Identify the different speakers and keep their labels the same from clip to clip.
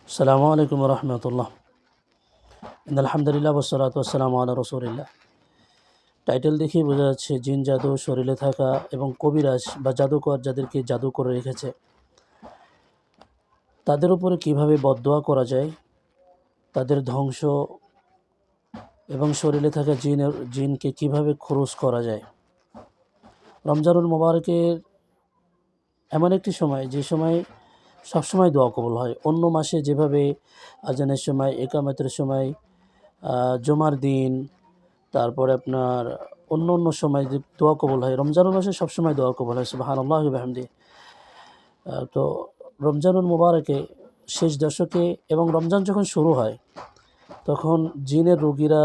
Speaker 1: আসসালামু আলাইকুম রহমতুল্লাহ। আলহামদুলিল্লাহ ওয়াসসালাতু ওয়াসসালামু আলা রাসূলিল্লাহ। টাইটেল দেখেই বোঝা যাচ্ছে জিন জাদু শরীরে থাকা এবং কবিরাজ বা জাদুকর যাদেরকে জাদু করে রেখেছে তাদের উপরে কিভাবে বদদোয়া করা যায়, তাদের ধ্বংস এবং শরীরে থাকা জিনকে কিভাবে খরুজ করা যায়। রমজানুল মোবারকের এমন একটি সময় যে সময় সবসময় দোয়া কবুল হয়। অন্য মাসে যেভাবে আজানের সময়, একামতের সময়, জুমার দিন, তারপরে আপনার অন্য সময় যে দোয়া কবুল হয়, রমজানুল মাসে সবসময় দোয়া কবুল হয় সুবহানাল্লাহি ওয়া বিহামদিহি। তো রমজানুল মুবারকে শেষ দশকে এবং রমজান যখন শুরু হয় তখন জিনের রোগীরা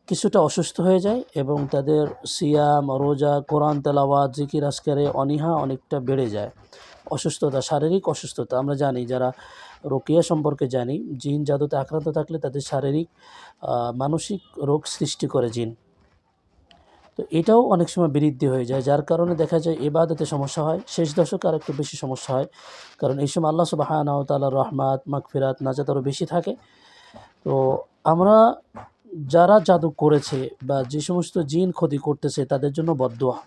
Speaker 1: কিছুটা অসুস্থ হয়ে যায় এবং তাদের সিয়াম, রোজা, কোরআন তেলাওয়াত, জিকির আজকারে অনীহা অনেকটা বেড়ে যায়। অসুস্থতা, শারীরিক অসুস্থতা আমরা জানি, যারা রোকিয়া সম্পর্কে জানি, জিন জাদুতে আক্রান্ত থাকলে তাদের শারীরিক মানসিক রোগ সৃষ্টি করে জিন। তো এটাও অনেক সময় বৃদ্ধি হয়ে যায়, যার কারণে দেখা যায় ইবাদতে সমস্যা হয়। শেষ দশকে আর একটু বেশি সমস্যা হয়, কারণ এই সময় আল্লাহ সুবহানাহু ওয়া তাআলার রহমাত, মাগফিরাত, নাজাত আরও বেশি থাকে। তো আমরা যারা জাদু করেছে বা যে সমস্ত জিন ক্ষতি করতেছে তাদের জন্য বদদোয়া,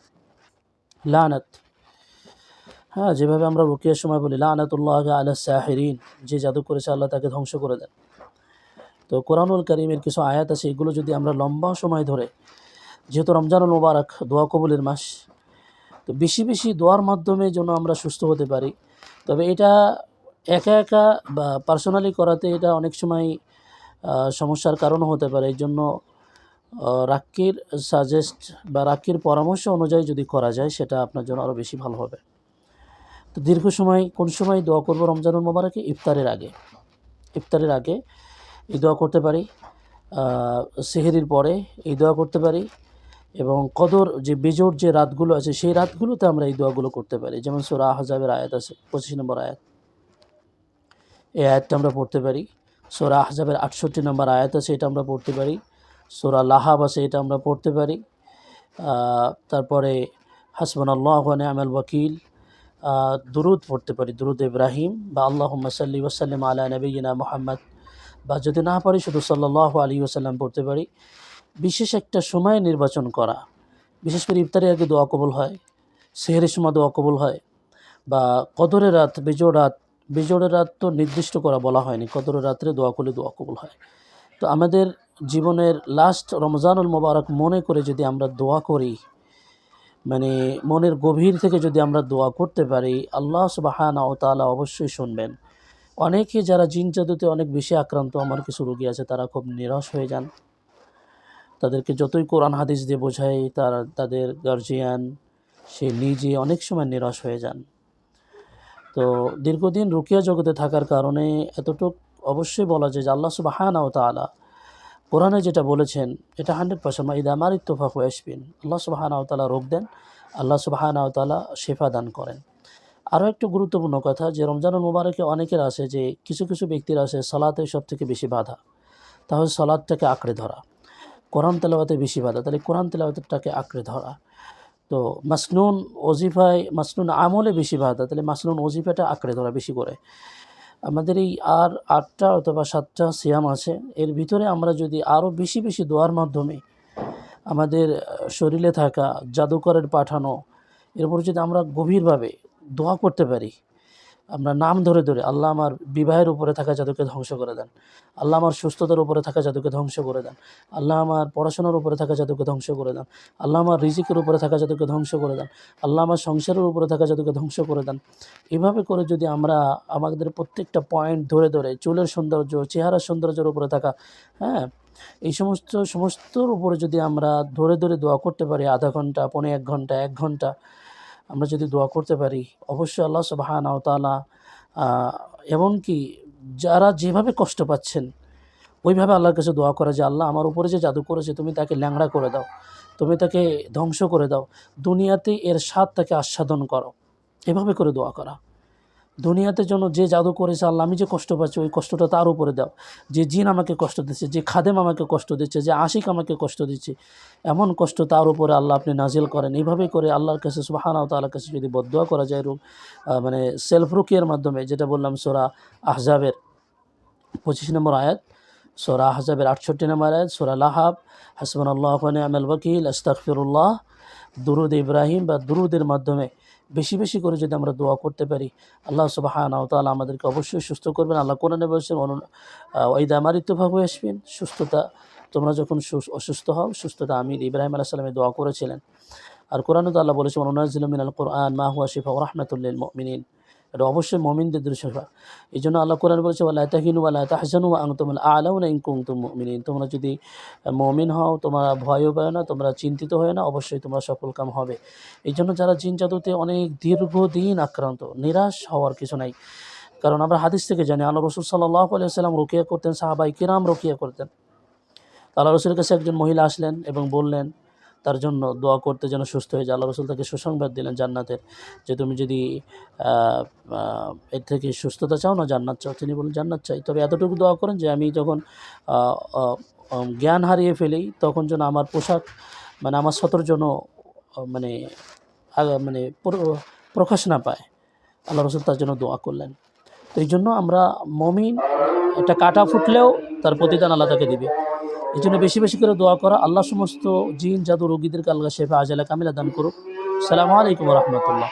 Speaker 1: লানাত। হ্যাঁ, যেভাবে আমরা রুকিয়ার সময় বলি লানাতুল্লাহ আলা সাহিরিন, যে জাদু করেছে আল্লাহ তাকে ধ্বংস করে দেন। তো কোরআনুল কারীমের কিছু আয়াত আছে, এগুলো যদি আমরা লম্বা সময় ধরে, যেহেতু রমজানুল মুবারক দোয়া কবুলের মাস, তো বেশি বেশি দোয়ার মাধ্যমে যেন আমরা সুস্থ হতে পারি। তবে এটা একা একা বা পার্সোনালি করাতে এটা অনেক সময় সমস্যার কারণও হতে পারে। এই জন্য রাক্কির সাজেস্ট বা রাক্কির পরামর্শ অনুযায়ী যদি করা যায় সেটা আপনার জন্য আরও বেশি ভালো হবে। তো দীর্ঘ সময় কোন সময় দোয়া করব রমজানুল মুবারকে? ইফতারের আগে এই দোয়া করতে পারি, সেহরির পরে এই দোয়া করতে পারি, এবং কদর যে বেজোড় যে রাতগুলো আছে সেই রাতগুলোতে আমরা এই দোয়াগুলো করতে পারি। যেমন সূরা আহজাবের আয়াত আছে 25 নম্বর আয়াত, এই আয়াতটা আমরা পড়তে পারি। সূরা আহজাবের 68 নম্বর আয়াত আছে, এটা আমরা পড়তে পারি। সূরা লাহাব আছে, এটা আমরা পড়তে পারি। তারপরে হাসবুনাল্লাহু ওয়া নি'মাল ওয়াকিল, দুরুদ পড়তে পারি, দুরুদ ইব্রাহিম, বা আল্লাহুম্মা সাল্লি ওয়া সাল্লিম আলা নাবিয়িনা মুহাম্মদ, বা যদি না পারি শুধু সাল্লাল্লাহু আলাইহি ওয়াসাল্লাম পড়তে পারি। বিশেষ একটা সময় নির্বাচন করা, বিশেষ করে ইফতারের আগে দোয়া কবুল হয়, সেহরির সময় দোয়া কবুল হয়, বা কদরের রাত, বেজোড়ের রাত তো নির্দিষ্ট করা বলা হয়নি, কদরের রাত্রে দোয়া করলে দোয়া কবুল হয়। তো আমাদের জীবনের লাস্ট রমজানুল মোবারক মনে করে যদি আমরা দোয়া করি, মানে মনের গভীর থেকে যদি আমরা দোয়া করতে পারি, আল্লাহ সুবহানাহু ওয়া তাআলা অবশ্যই শুনবেন। অনেকে যারা জিন জাদুতে অনেক বেশি আক্রান্ত, আমার কিছু রোগী আছে, তারা খুব নিরাশ হয়ে যান। তাদেরকে যতই কোরআন হাদিস দিয়ে বোঝায়, তাদের গার্জিয়ান, সে নিজে অনেক সময় নিরাশ হয়ে যান। তো দীর্ঘদিন রুকিয়া জগতে থাকার কারণে এতটুক অবশ্যই বলা যায় যে আল্লাহ সুবহানাহু ওয়া তাআলা কোরআনে যেটা বলেছেন এটা 100%, ইদা মারিদতু ফাহুয়া ইয়াশফিন। আল্লাহ সুবহানাহু ওয়া তাআলা রোগ দেন, আল্লাহ সুবহানাহু ওয়া তাআলা শিফা দান করেন। আরও একটু গুরুত্বপূর্ণ কথা, যে রমজানুল মুবারকে অনেকের আছে যে কিছু কিছু ব্যক্তির আছে সালাতে সবথেকে বেশি বাধা, তাহলে সালাতটাকে আঁকড়ে ধরা। কোরআন তেলাওয়াতে বেশি বাধা, তাহলে কোরআন তেলাওয়াতটাকে আঁকড়ে ধরা। তো মাসনুন ওজিফায়, মাসনুন আমলে বেশি বাধা, তাহলে মাসনুন ওজিফাটা আঁকড়ে ধরা বেশি করে। আমাদের এই 8টা অথবা 7টা সিয়াম আছে, এর ভিতরে আমরা যদি আরও বেশি বেশি দোয়ার মাধ্যমে আমাদের শরীরে থাকা জাদুকরের পাঠানো, এরপর যদি আমরা গভীরভাবে দোয়া করতে পারি, আমরা নাম ধরে ধরে, আল্লাহ আমার বিবাহের উপরে থাকা জাদুকে ধ্বংস করে দেন, আল্লাহ আমার সুস্থতার উপরে থাকা জাদুকে ধ্বংস করে দেন, আল্লাহ আমার পড়াশোনার উপরে থাকা জাদুকে ধ্বংস করে দেন, আল্লাহ আমার রিজিকের উপরে থাকা জাদুকে ধ্বংস করে দেন, আল্লাহ আমার সংসারের উপরে থাকা জাদুকে ধ্বংস করে দেন। এভাবে করে যদি আমরা আমাদের প্রত্যেকটা পয়েন্ট ধরে ধরে, চুলের সৌন্দর্য, চেহারার সৌন্দর্যের উপরে থাকা, হ্যাঁ, এই সমস্তর উপরে যদি আমরা ধরে ধরে দোয়া করতে পারি, আধা ঘন্টা, পৌনে 1 ঘন্টা, 1 ঘন্টা আমরা যদি দোয়া করতে পারি, অবশ্যই আল্লাহ সুবহানাহু ওয়া তাআলা, এমনকি যারা যেভাবে কষ্ট পাচ্ছেন ওইভাবে আল্লাহর কাছে দোয়া করা, যে আল্লাহ আমার উপরে যে জাদু করেছে তুমি তাকে ল্যাংড়া করে দাও, তুমি তাকে ধ্বংস করে দাও, দুনিয়াতে এর স্বাদ তাকে আস্বাদন করো, এভাবে করে দোয়া করা। দুনিয়াতে জন্য যে জাদু করেছে আল্লাহ, আমি যে কষ্ট পাচ্ছি ওই কষ্টটা তার উপরে দাও। যে জিন আমাকে কষ্ট দিচ্ছে, যে খাদেম আমাকে কষ্ট দিচ্ছে, যে আশিক আমাকে কষ্ট দিচ্ছে, এমন কষ্ট তার উপরে আল্লাহ আপনি নাজিল করেন। এইভাবেই করে আল্লাহর কাছে সুবহানাহু ওয়া তাআলার কাছে যদি বদদুয়া করা যায়, মানে সেলফ রুকিয়ার মাধ্যমে, যেটা বললাম সূরা আহজাবের 25 নম্বর আয়াত, সূরা আহজাবের 68 নম্বর আয়াত, সূরা লাহাব, হাসবুনাল্লাহু ওয়া নি'মাল ওয়াকিল, আস্তাগফিরুল্লাহ, দুরুদ ইব্রাহিম বা দুরুদের মাধ্যমে বেশি বেশি করে যদি আমরা দোয়া করতে পারি, আল্লাহ সুবহানাহু ওয়া তাআলা আমাদেরকে অবশ্যই সুস্থ করবেন। আল্লাহ কোরআনে বলেছেন, ওয়াইদা মারিতু ফাহুয়া ইয়াশফিন, সুস্থতা, তোমরা যখন অসুস্থ হও, সুস্থতা আমির ইব্রাহিম আলাইহিস সালামে দোয়া করেছিলেন। আর কোরআনে তো আল্লাহ বলেছেন, ওয়ানুনাজ্জিলু মিনাল কুরআন মা হুয়া শিফাউ ওয়া রাহমাতুল লিল মুমিনিন, এটা অবশ্যই মুমিনদের জন্য শিফা। এই জন্য আল্লাহ কোরআনে বলেছে, ওয়ালা তাহিনু ওয়ালা তাহজানু ওয়া আনতুমুল আ'লাউনা ইন কুনতুম মুমিনিন, তোমরা যদি মুমিন হও তোমরা ভয়ও পাও না, তোমরা চিন্তিত হয় না, অবশ্যই তোমরা সফলকাম হবে। এই জন্য যারা জিন জাদুতে অনেক দীর্ঘদিন আক্রান্ত, নিরাশ হওয়ার কিছু নাই। কারণ আমরা হাদিস থেকে জানি আল্লাহ রাসূল সাল্লাল্লাহু আলাইহি ওয়াসাল্লাম রুকিয়া করতেন, সাহাবায়ে কিরাম রুকিয়া করতেন। আল্লাহ রসুলের কাছে একজন মহিলা আসলেন এবং বললেন তার জন্য দোয়া করতে যেন সুস্থ হয়ে যায়। আল্লাহ রসুল তাকে সুসংবাদ দিলেন জান্নাতের, যে তুমি যদি এর থেকে সুস্থতা চাও না জান্নাত চাও। তিনি বললেন জান্নাত চাই, তবে এতটুকু দোয়া করেন যে আমি যখন জ্ঞান হারিয়ে ফেলি তখন যেন আমার পোশাক, মানে আমার সতর জন্য মানে মানে প্রকাশ না পায়। আল্লাহ রসুল তার জন্য দোয়া করলেন। তো এই জন্য আমরা মমিন, একটা কাঁটা ফুটলেও তার প্রতিদান আল্লাহ তাকে দিবে। এই জন্য বেশি বেশি করে দোয়া করা। আল্লাহ সমস্ত জিন জাদু রোগীদেরকে আল্লাহ শেফা আজালা কামিলা দান করুক। আসসালামু আলাইকুম ওয়া রাহমাতুল্লাহ।